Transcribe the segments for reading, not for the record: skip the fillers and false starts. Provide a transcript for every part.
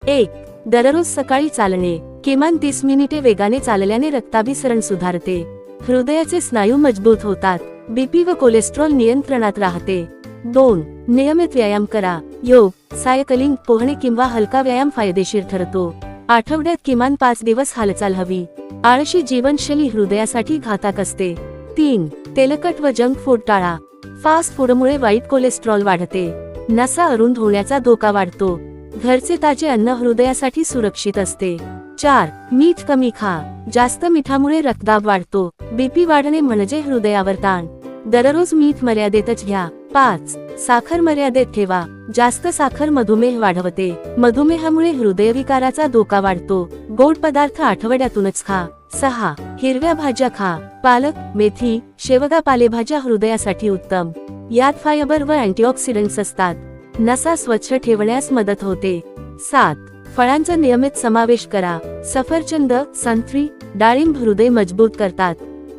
1. दररोज सकाळी चालणे. किमान 30 मिनिटे वेगाने चालल्याने रक्ताभिसरण सुधारते, हृदयाचे स्नायू मजबूत होतात, बीपी व कोलेस्ट्रॉल नियंत्रणात राहते. 2. नियमित व्यायाम करा. योग, सायकलिंग, पोहणे किंवा हलका व्यायाम फायदेशीर ठरतो. आठवड्यात किमान 5 दिवस हालचाल हवी. आळशी जीवनशैली हृदयासाठी घातक असते. 3. तेलकट व जंक फूड टाळा. फास्ट फूडमुळे वाईट कोलेस्ट्रॉल वाढते, नसा अरुंद होण्याचा धोका वाढतो. घरचे ताजे अन्न हृदयासाठी सुरक्षित असते. 4. मीठ कमी खा. जास्त मिठामुळे रक्तदाब वाढतो, बीपी वाढणे म्हणजे हृदयावर ताण. दररोज मीठ मर्यादेतच घ्या. 5. साखर मर्यादेत ठेवा. जास्त साखर मधुमेह वाढवते, मधुमेहामुळे हृदयविकाराचा धोका वाढतो. गोड पदार्थ आठवड्यातूनच खा. 6. हिरव्या भाज्या खा. पालक, मेथी, शेवगा पालेभाज्या हृदयासाठी उत्तम. यात फायबर व अँटीऑक्सिडंट्स असतात, नसा स्वच्छ ठेवण्यास मदत होते. 7. फळांचा नियमित समावेश करा. सफरचंद, संत्री, डाळिंब हृदय मजबूत करतात.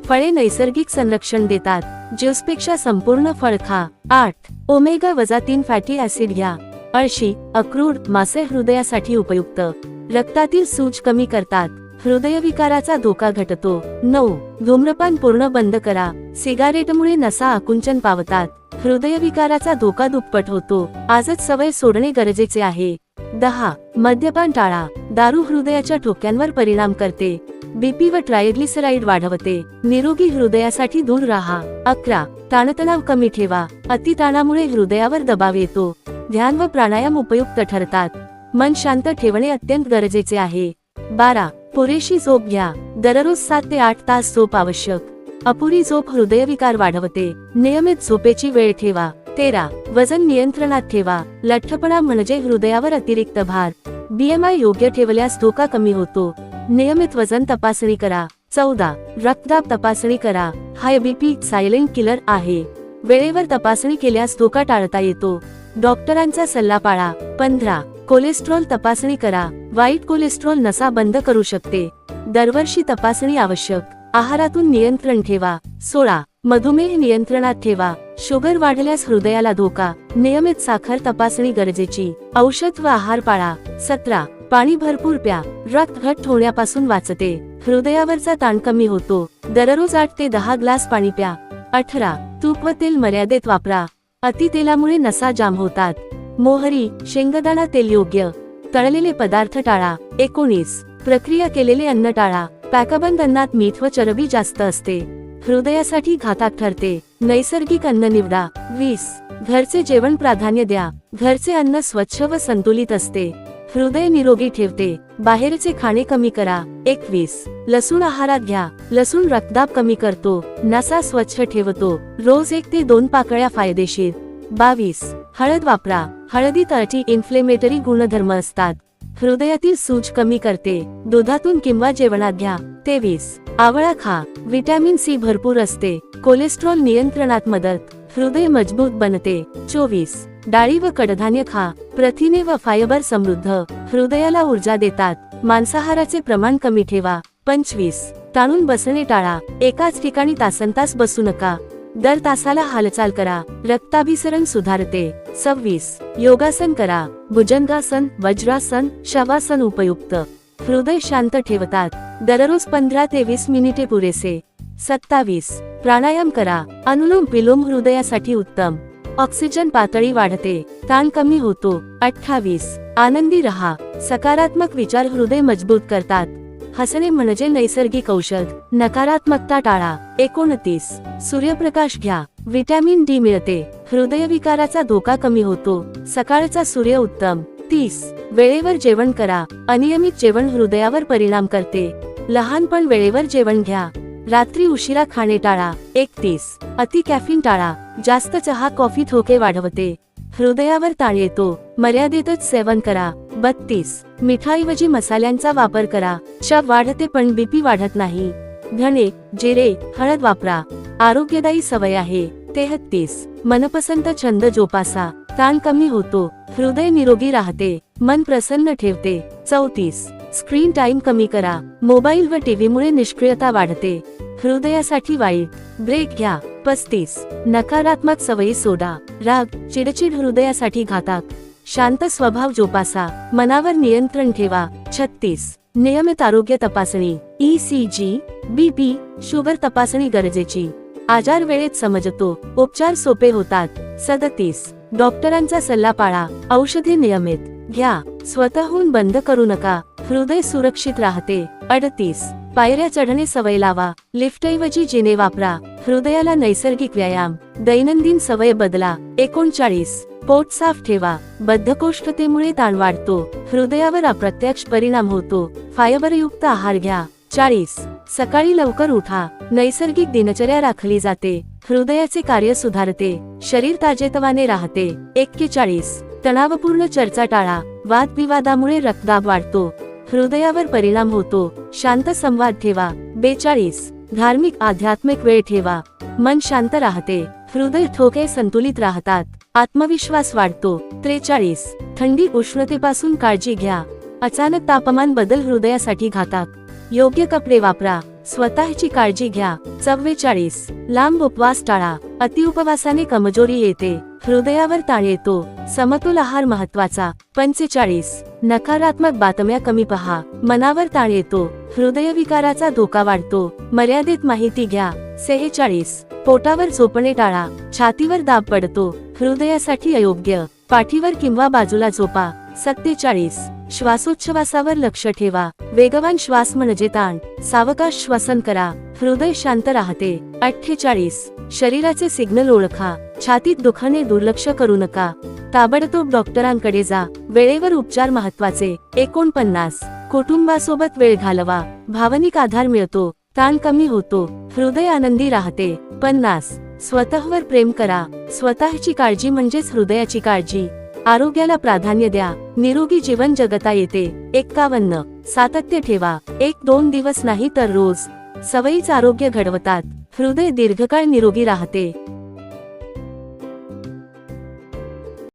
फळे नैसर्गिक संरक्षण देतात, ज्यूसपेक्षा संपूर्ण फळ खा. 8. ओमेगा-3 फॅटी ऍसिड घ्या. अळशी, अक्रूर, मासे हृदयासाठी उपयुक्त, रक्तातील सूज कमी करतात, हृदयविकाराचा धोका घटतो. 9. धूम्रपान पूर्ण बंद करा. सिगारेटमुळे नसा आकुंचन पावतात, हृदयविकाराचा धोका दुप्पट होतो. आजच सवय सोडणे गरजेचे आहे. 10. मद्यपान टाळा. दारू हृदयाच्या ठोक्यांवर परिणाम करते, बीपी व ट्रायग्लिसराईड वाढवते, निरोगी हृदयासाठी दूर राहा. 11. ताणतणाव कमी ठेवा. अतिताणामुळे हृदयावर दबाव येतो, ध्यान व प्राणायाम उपयुक्त ठरतात. मन शांत ठेवणे अत्यंत गरजेचे आहे. 12. पुरेशी झोप घ्या. दररोज 7 ते 8 तास झोप आवश्यक, अपुरी झोप हृदयविकार वाढवते, नियमित झोपेची वेळ ठेवा. 13. वजन नियंत्रणात ठेवा. लठ्ठपणा म्हणजे हृदयावर अतिरिक्त भार, BMI योग्य ठेवल्यास धोका कमी होतो, नियमित वजन तपासणी करा. 14. रक्तदाब तपासणी करा. हाय बीपी सायलेंट किलर आहे, वेळेवर तपासणी केल्यास धोका टाळता येतो, डॉक्टरांचा सल्ला पाळा. 15. कोलेस्ट्रॉल तपासणी करा. वाईट कोलेस्ट्रॉल नसा बंद करू शकते, दरवर्षी तपासणी आवश्यक, आहारातून नियंत्रण ठेवा. 16. मधुमेह नियंत्रणात ठेवा. शुगर वाढल्यास हृदयाला धोका, नियमित साखर तपासणी गरजेची, औषध व आहार पाळा. 17. पाणी भरपूर प्या. रक्त घट होण्यापासून वाचते, हृदयावरचा ताण कमी होतो, दररोज 8 ते 10 ग्लास पाणी प्या. 18. तूप व तेल मर्यादेत वापरा. अति तेलामुळे नसा जाम होतात. मोहरी, शेंगदाणा तेल योग्य, तळलेले पदार्थ टाळा. 19. प्रक्रिया केलेले अन्न टाळा. पॅकबंद अन्नात मीठ व चरबी जास्त असते, हृदयासाठी घातक ठरते, नैसर्गिक अन्न निवडा. 20. घरचे जेवण प्राधान्य द्या. घरचे अन्न स्वच्छ व संतुलित असते, हृदय निरोगी ठेवते, बाहेरचे खाणे कमी करा. 21. लसूण आहारात घ्या. लसूण रक्तदाब कमी करतो, नसा स्वच्छ ठेवतो, रोज 1 ते 2 पाकळ्या फायदेशीर. 22. हळद वापरा. हळदीत अँटी इन्फ्लेमेटरी गुणधर्म असतात, हृदयातील सूज कमी करते, दुधातून किंवा जेवणात घ्या. 23. आवळा खा. व्हिटॅमिन सी भरपूर असते, कोलेस्ट्रॉल नियंत्रणात मदत, हृदय मजबूत बनते. 24. डाळी व कडधान्य खा. प्रथिने व फायबर समृद्ध, हृदयाला ऊर्जा देतात, मांसाहाराचे प्रमाण कमी ठेवा. 25. ताणून बसणे टाळा. एकाच ठिकाणी तासनतास बसू नका, दर तासाला हालचाल करा, रक्ताभिसरण सुधारते. 26. योगासन करा. भुजंगासन, वज्रासन, शवासन उपयुक्त, हृदय शांत ठेवतात, दररोज 15 ते 20 मिनिटे पुरेसे. 27. प्राणायाम करा. अनुलोम विलोम हृदयासाठी उत्तम, ऑक्सिजन पातळी वाढते, ताण कमी होतो. 28. आनंदी रहा. सकारात्मक विचार हृदय मजबूत करतात, हसणे म्हणजे नैसर्गिक औषध, नकारात्मकता टाळा. 29. सूर्यप्रकाश घ्या. व्हिटॅमिन डी मिळते, हृदयविकाराचा धोका कमी होतो, सकाळचा सूर्य उत्तम. 30. वेळेवर जेवण करा. अनियमित जेवण हृदयावर परिणाम करते, लहानपण वेळेवर जेवण घ्या. रात्री उशिरा खाणे टाळा. 31. अति कॅफीन टाळा. जास्त चहा कॉफी धोके वाढवते, हृदयावर ताण येतो, मर्यादेतच सेवन करा. 32. मिठाईऐवजी मसाल्यांचा वापर करा. चव वाढते पण बीपी वाढत नाही. धणे, जिरे, हळद वापरा. आरोग्यदायी सवय आहे. 33. मनपसंत छंद जोपासा. ताण कमी होतो, हृदय निरोगी राहते, मन प्रसन्न ठेवते. 34. स्क्रीन टाइम कमी करा. मोबाईल व टीव्हीमुळे निष्क्रियता वाढते, हृदयासाठी वाईट, ब्रेक घ्या. 35. नकारात्मक सवयी सोडा. राग, चिडचिड हृदयासाठी घातक, शांत स्वभाव जोपासा, मनावर नियंत्रण ठेवा. 36. नियमित आरोग्य तपासणी, ECG, BP, शुगर तपासणी गरजेची. आजार वेळेत समजतो, उपचार सोपे होतात. 37. डॉक्टरांचा सल्ला पाळा, औषधे नियमित घ्या, स्वतःहून बंद करू नका, हृदय सुरक्षित राहते. 38. पायऱ्या चढणे सवय लावा, लिफ्टऐवजी जिने वापरा, हृदयाला नैसर्गिक व्यायाम, दैनंदिन सवय बदला. 39. पोट साफ ठेवा, बद्धकोष्ठतेमुळे ताण वाढतो, हृदयावर अप्रत्यक्ष परिणाम होतो, फायबरयुक्त आहार घ्या. 40. सकाळी लवकर उठा, नैसर्गिक दिनचर्या राखली जाते, हृदयाचे कार्य सुधारते, शरीर ताजेतवाने राहते. 41. तणावपूर्ण चर्चा टाळा, वादविवादामुळे रक्तदाब वाढतो, हृदयावर परिणाम होतो, शांत संवाद ठेवा. 42. धार्मिक आध्यात्मिक वेळ ठेवा, मन शांत राहते, हृदय ठोके संतुलित राहतात, आत्मविश्वास वाढतो. 43. थंडी उष्णतेपासून काळजी घ्या, अचानक तापमान बदल हृदयासाठी घातक, योग्य कपडे वापरा, स्वतःची काळजी घ्या. 44. लांब उपवास टाळा, अतिउपवासाने कमजोरी येते, हृदयावर ताण येतो, समतोल आहार महत्वाचा. 45. नकारात्मक बातम्या कमी पहा, मनावर ताण येतो, हृदयविकाराचा धोका वाढतो, मर्यादित माहिती घ्या. 46. पोटावर झोपणे टाळा, छातीवर दाब पडतो, हृदयासाठी अयोग्य, पाठीवर किंवा बाजूला झोपा. 47. श्वासोच्छवासावर लक्ष ठेवा, वेगवान श्वास म्हणजे ताण, सावकाश श्वसन करा, हृदय शांत राहते. 48. शरीराचे सिग्नल ओळखा, छातीत दुखणे दुर्लक्ष करू नका, ताबडतोब डॉक्टरांकडे जा, वेळेवर उपचार महत्वाचे. 49. कुटुंबासोबत वेळ घालवा, भावनिक आधार मिळतो, ताण कमी होतो, हृदय आनंदी राहते. 50. स्वतःवर प्रेम करा, स्वतःची काळजी म्हणजेच हृदयाची काळजी, आरोग्याला प्राधान्य द्या, निरोगी जीवन जगता येते. 51. सातत्य ठेवा, 1-2 दिवस नाही तर रोज, सवयीच आरोग्य घडवतात, हृदय दीर्घकाळ निरोगी राहते.